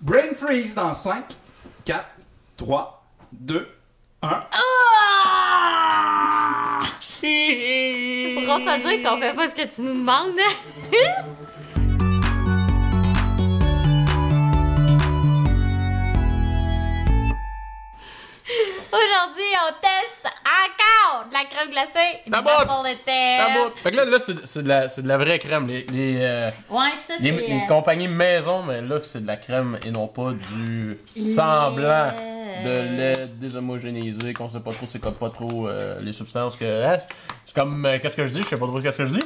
Brain freeze dans 5, 4, 3, 2, 1. Tu pourras pas dire qu'on fait pas ce que tu nous demandes. Aujourd'hui, on teste encore de la crème glacée. Taboute! Fait que là c'est de la vraie crème. Ouais, ça, c'est... Les compagnies maison, mais là, c'est de la crème et non pas du semblant de lait déshomogénéisé, qu'on sait pas trop, c'est comme pas trop les substances que... Hein? C'est comme... qu'est-ce que je dis? Je sais pas trop qu'est-ce que je dis.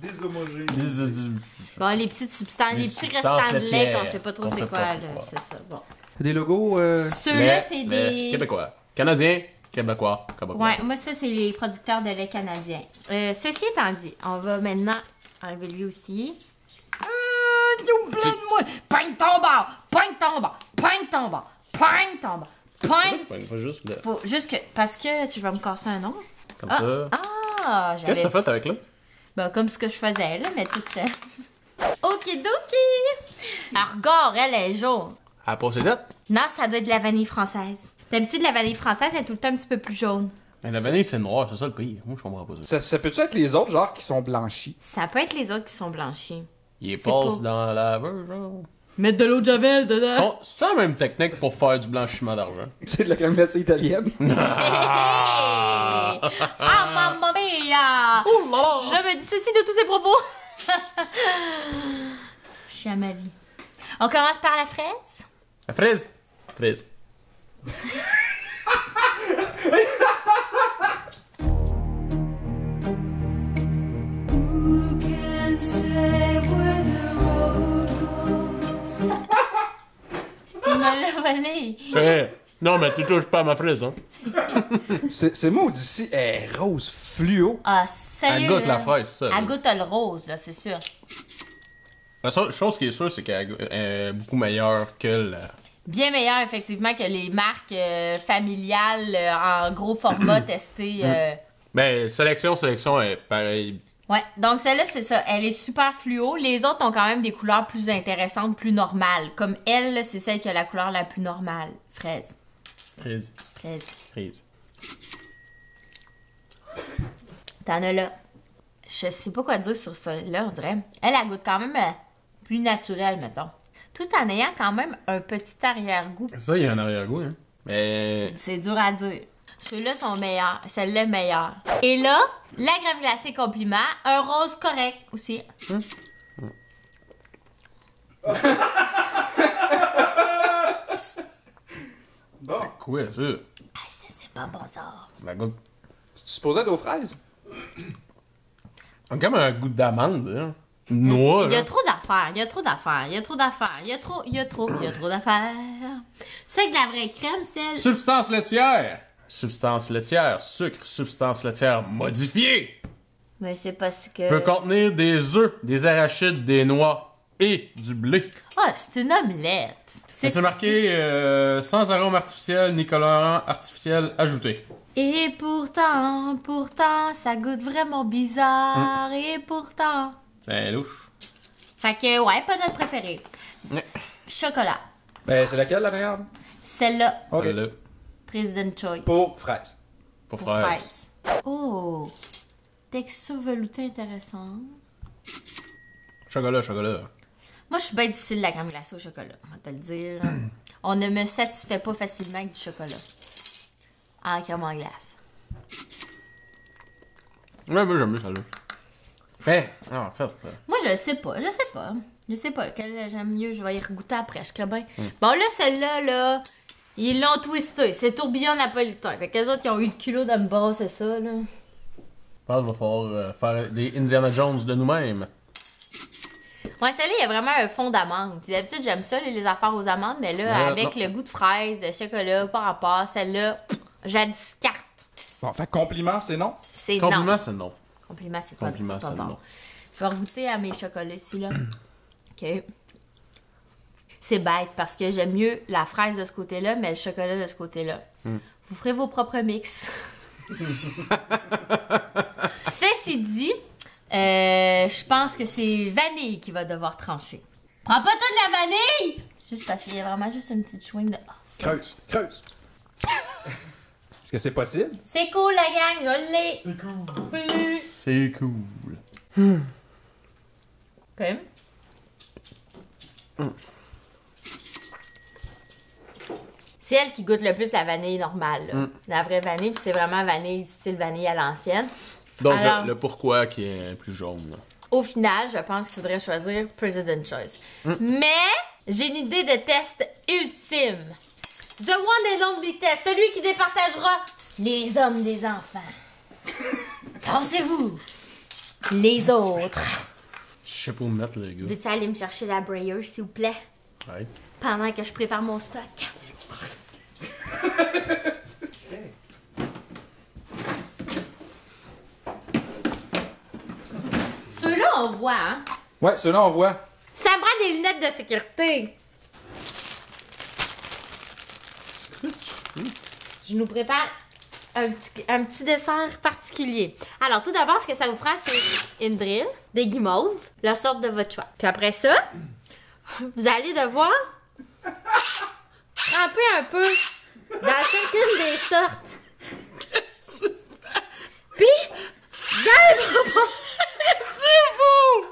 Déshomogénéisé. Bon, les petites substances, les petits restants de lait qu'on sait pas trop c'est quoi, là. C'est ça, bon. C'est des logos... Ceux-là, c'est des... Québécois. Canadiens, Québécois. Ouais, moi, ça, c'est les producteurs de lait canadiens. Ceci étant dit, on va maintenant enlever lui aussi. Plein de moi! Pogne ton bord! Pogne ton bord! Pogne ton bord! Pogne ton bord! Pogne! C'est pas juste le... Faut juste que... Parce que tu vas me casser un nom. Comme ça. Ah! Qu'est-ce que t'as fait avec l'autre? Ben, comme ce que je faisais, là, mais tout ça. Okidoki! Alors, Gore, elle est jaune. À la procédette? Non, ça doit être de la vanille française. D'habitude, la vanille française est tout le temps un petit peu plus jaune. Mais la vanille, c'est noir, c'est ça le pire. Moi, je comprends pas ça. Ça peut-tu être les autres, genre, qui sont blanchis? Ça peut être les autres qui sont blanchis. Il C'est passe pas- dans la laveuse, genre. Mettre de l'eau de javel dedans. Bon, c'est la même technique pour faire du blanchiment d'argent. C'est de la crème glacée italienne. Ah, mamma mia! Oh là là! Je me dis ceci de tous ces propos. Je suis à ma vie. On commence par la fraise. La fraise? Fraise. Who can say where the road goes? Il me l'a volé. Eh, non, mais tu touches pas à ma fraise, hein. C'est moi d'ici est rose fluo. Ah, sérieux? Elle goûte là? la fraise, ça. Elle goûte le rose, là, c'est sûr. La seule chose qui est sûre, c'est qu'elle est beaucoup meilleure que la... Bien meilleur, effectivement, que les marques familiales en gros format testées. Mais sélection est pareil. Ouais, donc celle-là, c'est ça. Elle est super fluo. Les autres ont quand même des couleurs plus intéressantes, plus normales. Comme elle, là, c'est celle qui a la couleur la plus normale. Fraise. Fraise. Fraise. Fraise. T'en as là. Je sais pas quoi dire sur ça-là, on dirait. Elle goûte quand même plus naturelle, mettons. Tout en ayant quand même un petit arrière-goût. Ça, il y a un arrière-goût, hein. Mais... C'est dur à dire. Ceux-là sont meilleurs. Celle-là est meilleure. Et là, la crème glacée compliment. Un rose correct aussi. Bon. Quoi, ça? Ah, ça, c'est pas bon, ça. La goûte... C'est supposé être aux fraises? On a comme un goût d'amande, hein. Noix, Il y a là. trop d'affaires. Il y a trop d'affaires. Il y a trop d'affaires. Il y a trop d'affaires. C'est que la vraie crème, c'est... Substance laitière. Substance laitière. Sucre. Substance laitière modifiée. Mais c'est parce que... Peut contenir des œufs, des arachides, des noix et du blé. Ah, c'est une omelette. C'est marqué sans arôme artificiel ni colorant artificiel ajouté. Et pourtant, ça goûte vraiment bizarre. Et pourtant... C'est louche. Fait que, ouais, pas notre préféré. Ouais. Chocolat. Ben, c'est laquelle la meilleure? Celle-là, Ok. Là, President Choice. Pour fraises. pour Pour fraise. fraise. Oh! Texture veloutée intéressante. Chocolat. Moi, je suis bien difficile la crème glacée au chocolat, on va te le dire. On ne me satisfait pas facilement avec du chocolat. En crème en glace. Ouais, moi j'aime mieux celle-là. Mais, en fait... Moi, je sais pas. Je sais pas lequel j'aime mieux. Je vais y regoûter après, je serais bien. Bon, là, celle-là, là, ils l'ont twisté. C'est tourbillon napolitain. Fait que les autres, ils ont eu le culot de me brasser ça, là. Je pense qu'il va falloir faire des Indiana Jones de nous-mêmes. Ouais, celle-là, il y a vraiment un fond d'amande. Puis d'habitude, j'aime ça, les affaires aux amandes, mais là, avec non. le goût de fraise, de chocolat, par rapport, celle-là, je la discarte. Bon, fait compliment, c'est non? C'est Compliment, non. c'est non. Compliment, c'est Compliment, pas c'est bon. non. Je vais regoûter à mes chocolats ici, là. OK. C'est bête, parce que j'aime mieux la fraise de ce côté-là, mais le chocolat de ce côté-là. Vous ferez vos propres mix. Ceci dit, je pense que c'est vanille qui va devoir trancher. Prends pas toute la vanille! Juste parce qu'il y a vraiment juste une petite swing de. Creuse. Est-ce que c'est possible? C'est cool, la gang, je l'ai. C'est cool. Ok. C'est elle qui goûte le plus la vanille normale, là. La vraie vanille, puis c'est vraiment vanille, style vanille à l'ancienne. Donc, Alors- le pourquoi qui est plus jaune. Là. Au final, je pense qu'il faudrait choisir President Choice. Mais j'ai une idée de test ultime. The one and only test, celui qui départagera les hommes des enfants. Tassez-vous, les autres. Je sais pas où mettre, le gars. Veux-tu aller me chercher la brayer, s'il vous plaît, Ouais. pendant que je prépare mon stock? Ceux-là, on voit, hein? Ouais, ceux-là, on voit. Ça me prend des lunettes de sécurité. Je nous prépare un petit dessert particulier. Alors, tout d'abord, ce que ça vous prend, c'est une drill, des guimauves, la sorte de votre choix. Puis après ça, vous allez devoir tremper un peu dans chacune des sortes. Qu'est-ce que tu fais? Puis, dans le bonbon, C'est fou!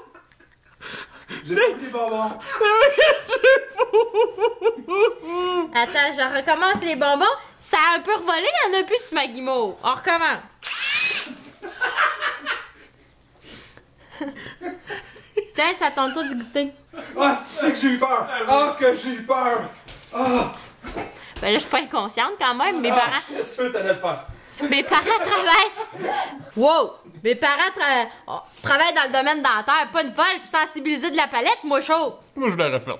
J'ai pas oublié bonbons. C'est fou! attends, je recommence les bonbons. Ça a un peu revolé, il y en a plus sur ma guimauve. On recommence. Tiens, ça tente toi de goûter. Ah, c'est que j'ai eu peur. Ah, que j'ai eu peur. Ah, Ben là, je suis pas inconsciente quand même. Mes parents, j'étais sûr que t'allais le faire. mes parents travaillent. Wow! Mes parents travaillent dans le domaine dentaire. Pas une folle, je suis sensibilisée de la palette, moi chaud. Moi, je l'aurais fait.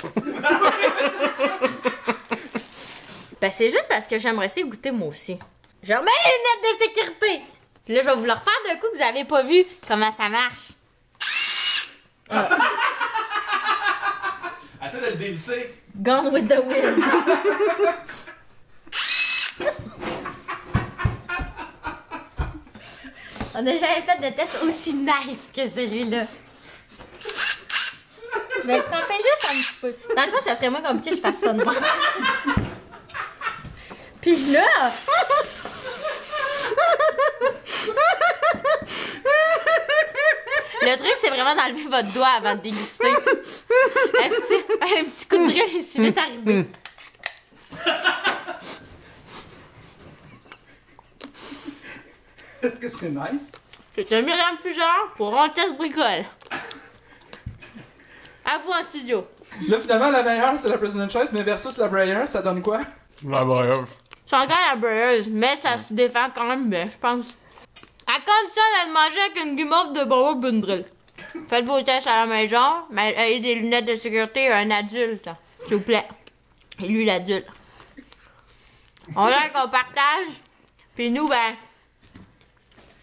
Ben c'est juste parce que j'aimerais essayer de goûter moi aussi. Je remets les lunettes de sécurité. Puis là, je vais vous le refaire d'un coup que vous avez pas vu comment ça marche. Essaie de le dévisser. Gone with the wind. On n'a jamais fait de test aussi nice que celui-là. Mais t'en fais juste un petit peu. Dans le fond, ça serait moins compliqué que je fasse ça de même. Puis là... Le truc, c'est vraiment d'enlever votre doigt avant de déguster. Un petit coup de drill est si vite arrivé. Est-ce que c'est nice? C'est Myriam Fugère pour un test bricole. À vous en studio. Là, finalement, la meilleure, c'est la President Choice, mais versus la Brayer, ça donne quoi? La brève. C'est encore la breuse, mais ça se défend quand même bien, je pense. À condition de le manger avec une guimauve de bonbons et une drill. Faites vos tests à la maison, mais ayez des lunettes de sécurité et un adulte, s'il vous plaît. Et lui, l'adulte. On a qu'on partage, puis nous, ben...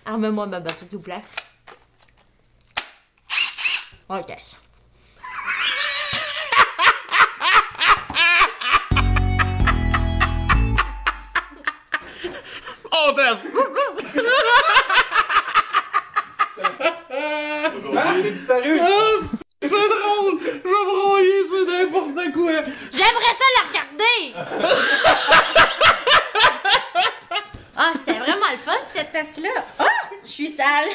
Arme-moi ma batte, s'il vous plaît. On le teste. On teste! Ah, t'es disparu! C'est drôle! Je vais broyer, c'est n'importe quoi! J'aimerais ça la regarder! Ah, c'était vraiment le fun, cette test-là. Ah, je suis sale.